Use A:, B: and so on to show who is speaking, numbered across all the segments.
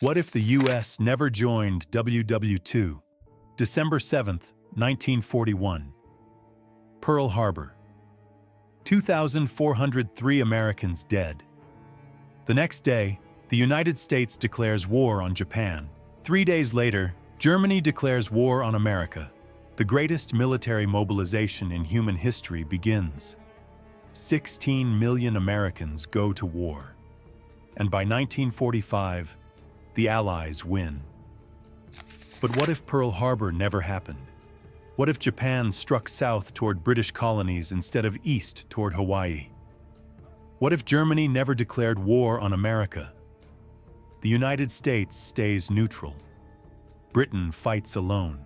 A: What if the US never joined WW2? December 7th, 1941. Pearl Harbor. 2,403 Americans dead. The next day, the United States declares war on Japan. 3 days later, Germany declares war on America. The greatest military mobilization in human history begins. 16 million Americans go to war. And by 1945, the Allies win. But what if Pearl Harbor never happened? What if Japan struck south toward British colonies instead of east toward Hawaii? What if Germany never declared war on America? The United States stays neutral. Britain fights alone.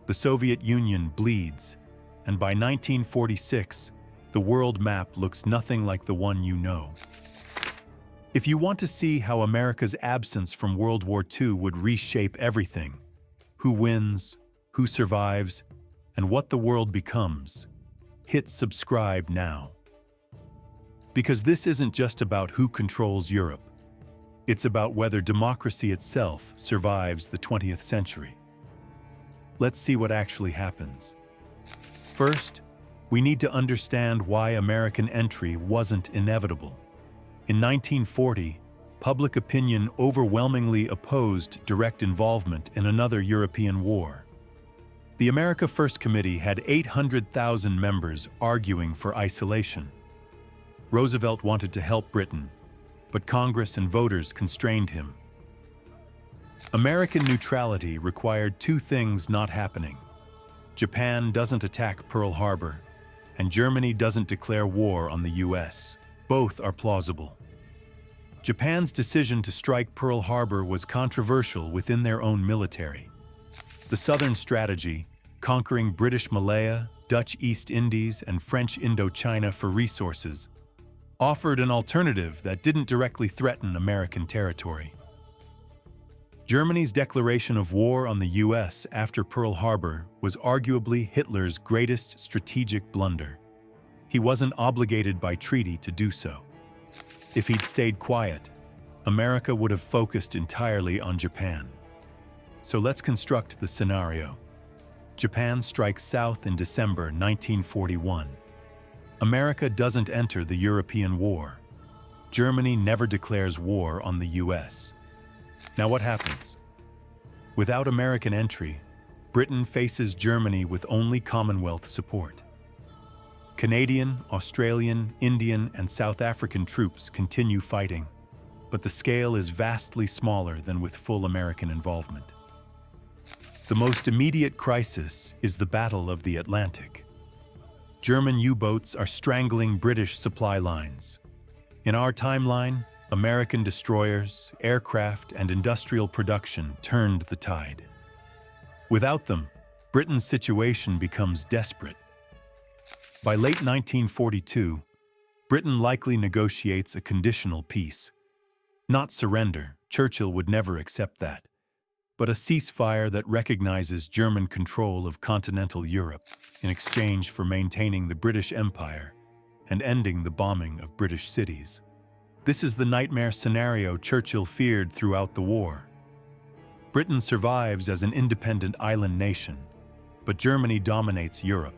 A: The Soviet Union bleeds, and by 1946, the world map looks nothing like the one you know. If you want to see how America's absence from World War II would reshape everything, who wins, who survives, and what the world becomes, hit subscribe now. Because this isn't just about who controls Europe. It's about whether democracy itself survives the 20th century. Let's see what actually happens. First, we need to understand why American entry wasn't inevitable. In 1940, public opinion overwhelmingly opposed direct involvement in another European war. The America First Committee had 800,000 members arguing for isolation. Roosevelt wanted to help Britain, but Congress and voters constrained him. American neutrality required two things not happening. Japan doesn't attack Pearl Harbor, and Germany doesn't declare war on the US. Both are plausible. Japan's decision to strike Pearl Harbor was controversial within their own military. The Southern strategy, conquering British Malaya, Dutch East Indies, and French Indochina for resources, offered an alternative that didn't directly threaten American territory. Germany's declaration of war on the US after Pearl Harbor was arguably Hitler's greatest strategic blunder. He wasn't obligated by treaty to do so. If he'd stayed quiet, America would have focused entirely on Japan. So let's construct the scenario. Japan strikes south in December 1941. America doesn't enter the European War. Germany never declares war on the US. Now what happens? Without American entry, Britain faces Germany with only Commonwealth support. Canadian, Australian, Indian, and South African troops continue fighting, but the scale is vastly smaller than with full American involvement. The most immediate crisis is the Battle of the Atlantic. German U-boats are strangling British supply lines. In our timeline, American destroyers, aircraft, and industrial production turned the tide. Without them, Britain's situation becomes desperate. By late 1942, Britain likely negotiates a conditional peace. Not surrender, Churchill would never accept that, but a ceasefire that recognizes German control of continental Europe in exchange for maintaining the British Empire and ending the bombing of British cities. This is the nightmare scenario Churchill feared throughout the war. Britain survives as an independent island nation, but Germany dominates Europe.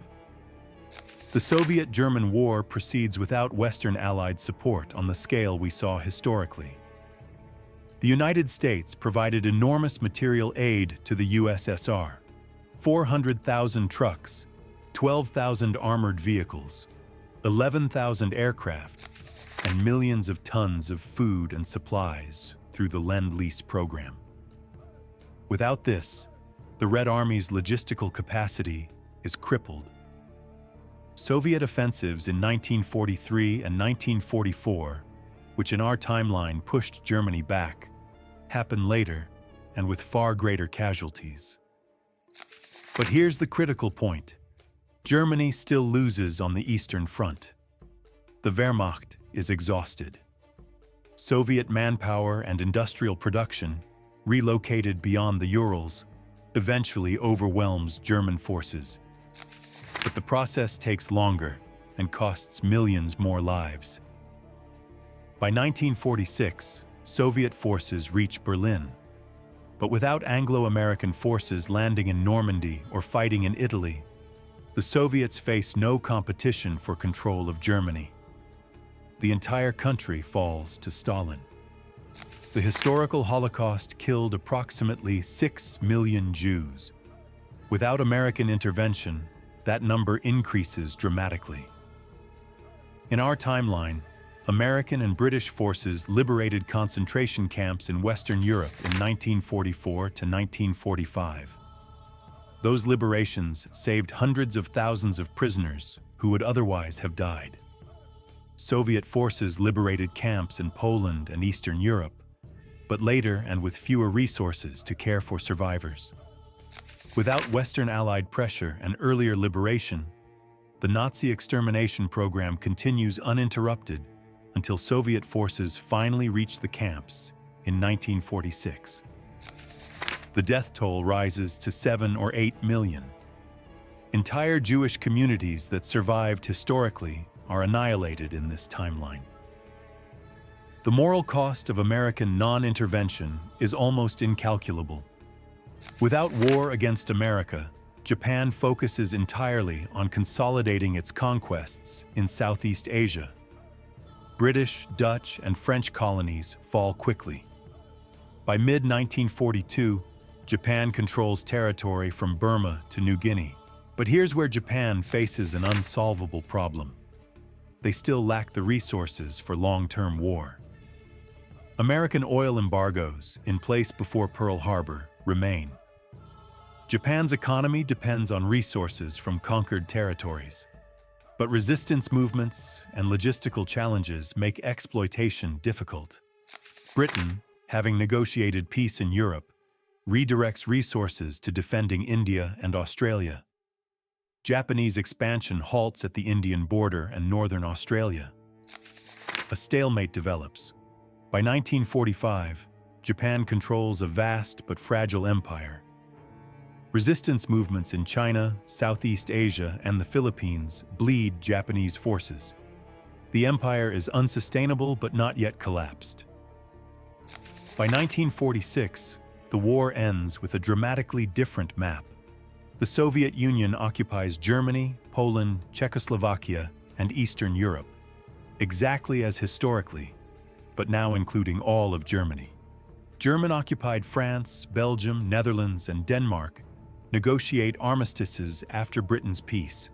A: The Soviet-German War proceeds without Western Allied support on the scale we saw historically. The United States provided enormous material aid to the USSR: 400,000 trucks, 12,000 armored vehicles, 11,000 aircraft, and millions of tons of food and supplies through the Lend-Lease program. Without this, the Red Army's logistical capacity is crippled. Soviet offensives in 1943 and 1944, which in our timeline pushed Germany back, happened later and with far greater casualties. But here's the critical point. Germany still loses on the Eastern Front. The Wehrmacht is exhausted. Soviet manpower and industrial production, relocated beyond the Urals, eventually overwhelms German forces. But the process takes longer and costs millions more lives. By 1946, Soviet forces reach Berlin. But without Anglo-American forces landing in Normandy or fighting in Italy, the Soviets face no competition for control of Germany. The entire country falls to Stalin. The historical Holocaust killed approximately 6 million Jews. Without American intervention, that number increases dramatically. In our timeline, American and British forces liberated concentration camps in Western Europe in 1944 to 1945. Those liberations saved hundreds of thousands of prisoners who would otherwise have died. Soviet forces liberated camps in Poland and Eastern Europe, but later and with fewer resources to care for survivors. Without Western Allied pressure and earlier liberation, the Nazi extermination program continues uninterrupted until Soviet forces finally reach the camps in 1946. The death toll rises to 7 or 8 million. Entire Jewish communities that survived historically are annihilated in this timeline. The moral cost of American non-intervention is almost incalculable. Without war against America, Japan focuses entirely on consolidating its conquests in Southeast Asia. British, Dutch, and French colonies fall quickly. By mid-1942, Japan controls territory from Burma to New Guinea. But here's where Japan faces an unsolvable problem. They still lack the resources for long-term war. American oil embargoes, in place before Pearl Harbor, remain. Japan's economy depends on resources from conquered territories. But resistance movements and logistical challenges make exploitation difficult. Britain, having negotiated peace in Europe, redirects resources to defending India and Australia. Japanese expansion halts at the Indian border and northern Australia. A stalemate develops. By 1945, Japan controls a vast but fragile empire. Resistance movements in China, Southeast Asia, and the Philippines bleed Japanese forces. The empire is unsustainable but not yet collapsed. By 1946, the war ends with a dramatically different map. The Soviet Union occupies Germany, Poland, Czechoslovakia, and Eastern Europe, exactly as historically, but now including all of Germany. German-occupied France, Belgium, Netherlands, and Denmark negotiate armistices after Britain's peace.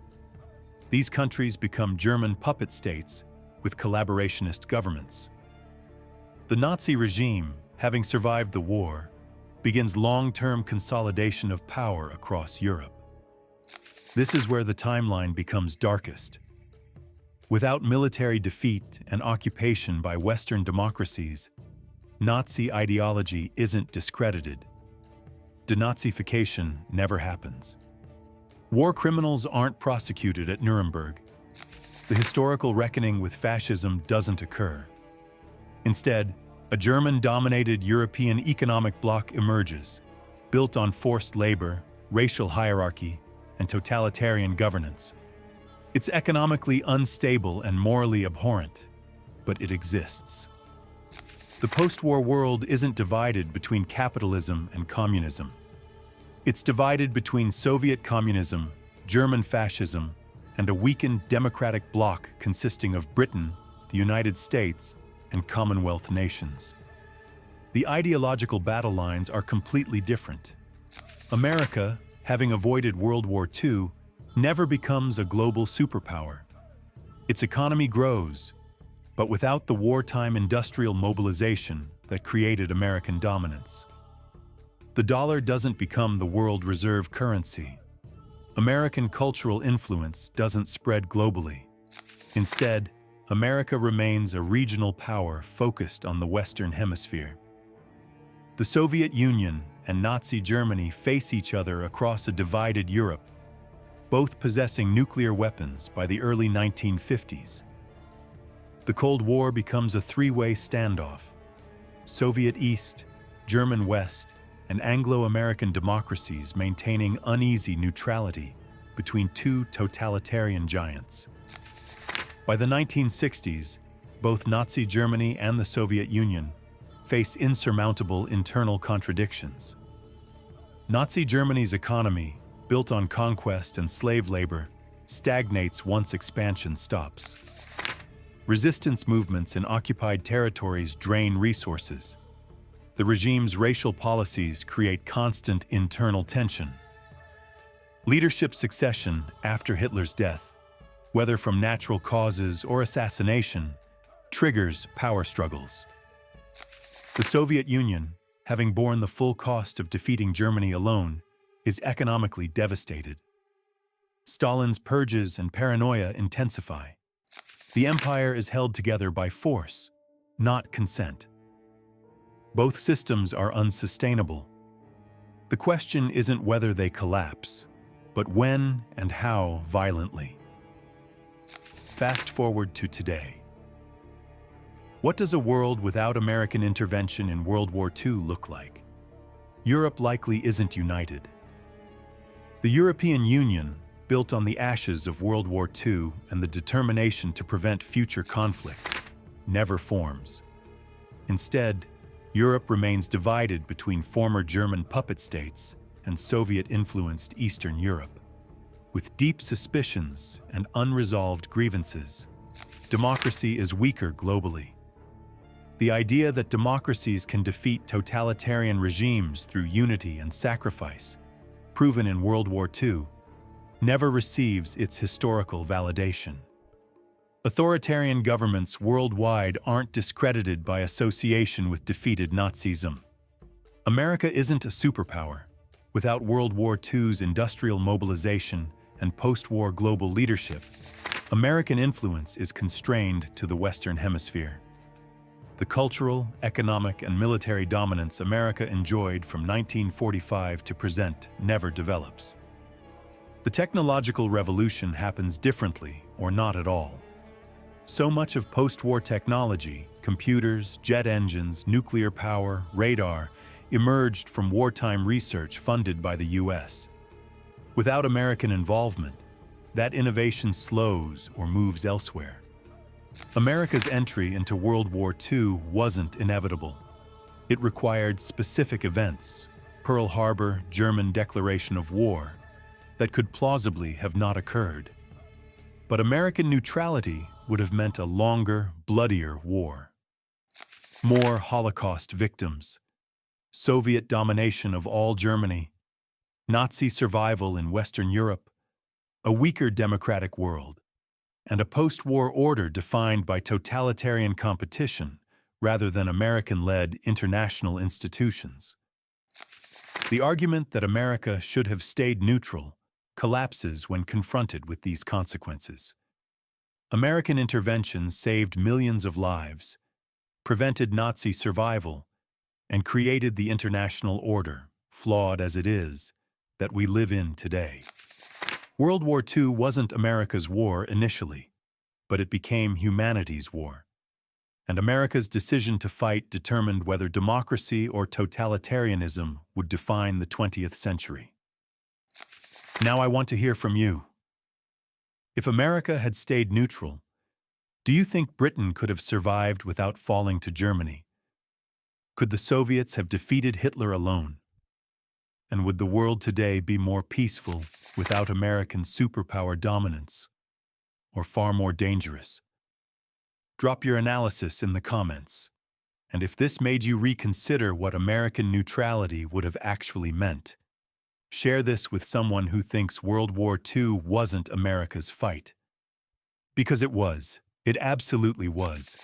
A: These countries become German puppet states with collaborationist governments. The Nazi regime, having survived the war, begins long-term consolidation of power across Europe. This is where the timeline becomes darkest. Without military defeat and occupation by Western democracies, Nazi ideology isn't discredited. Denazification never happens. War criminals aren't prosecuted at Nuremberg. The historical reckoning with fascism doesn't occur. Instead, a German-dominated European economic bloc emerges, built on forced labor, racial hierarchy, and totalitarian governance. It's economically unstable and morally abhorrent, but it exists. The post-war world isn't divided between capitalism and communism. It's divided between Soviet communism, German fascism, and a weakened democratic bloc consisting of Britain, the United States, and Commonwealth nations. The ideological battle lines are completely different. America, having avoided World War II, never becomes a global superpower. Its economy grows, but without the wartime industrial mobilization that created American dominance. The dollar doesn't become the world reserve currency. American cultural influence doesn't spread globally. Instead, America remains a regional power focused on the Western Hemisphere. The Soviet Union and Nazi Germany face each other across a divided Europe, both possessing nuclear weapons by the early 1950s. The Cold War becomes a three-way standoff. Soviet East, German West, and Anglo-American democracies maintaining uneasy neutrality between two totalitarian giants. By the 1960s, both Nazi Germany and the Soviet Union face insurmountable internal contradictions. Nazi Germany's economy, built on conquest and slave labor, stagnates once expansion stops. Resistance movements in occupied territories drain resources. The regime's racial policies create constant internal tension. Leadership succession after Hitler's death, whether from natural causes or assassination, triggers power struggles. The Soviet Union, having borne the full cost of defeating Germany alone, is economically devastated. Stalin's purges and paranoia intensify. The empire is held together by force, not consent. Both systems are unsustainable. The question isn't whether they collapse, but when and how violently. Fast forward to today. What does a world without American intervention in World War II look like? Europe likely isn't united. The European Union, built on the ashes of World War II and the determination to prevent future conflict, never forms. Instead, Europe remains divided between former German puppet states and Soviet-influenced Eastern Europe. With deep suspicions and unresolved grievances, democracy is weaker globally. The idea that democracies can defeat totalitarian regimes through unity and sacrifice, proven in World War II, never receives its historical validation. Authoritarian governments worldwide aren't discredited by association with defeated Nazism. America isn't a superpower. Without World War II's industrial mobilization and post-war global leadership, American influence is constrained to the Western Hemisphere. The cultural, economic, and military dominance America enjoyed from 1945 to present never develops. The technological revolution happens differently or not at all. So much of post-war technology, computers, jet engines, nuclear power, radar, emerged from wartime research funded by the US. Without American involvement, that innovation slows or moves elsewhere. America's entry into World War II wasn't inevitable. It required specific events, Pearl Harbor, German declaration of war, that could plausibly have not occurred. But American neutrality would have meant a longer, bloodier war. More Holocaust victims, Soviet domination of all Germany, Nazi survival in Western Europe, a weaker democratic world, and a post-war order defined by totalitarian competition rather than American-led international institutions. The argument that America should have stayed neutral collapses when confronted with these consequences. American intervention saved millions of lives, prevented Nazi survival, and created the international order, flawed as it is, that we live in today. World War II wasn't America's war initially, but it became humanity's war. And America's decision to fight determined whether democracy or totalitarianism would define the 20th century. Now I want to hear from you. If America had stayed neutral, do you think Britain could have survived without falling to Germany? Could the Soviets have defeated Hitler alone? And would the world today be more peaceful without American superpower dominance, or far more dangerous? Drop your analysis in the comments. And if this made you reconsider what American neutrality would have actually meant, share this with someone who thinks World War II wasn't America's fight. Because it was. It absolutely was.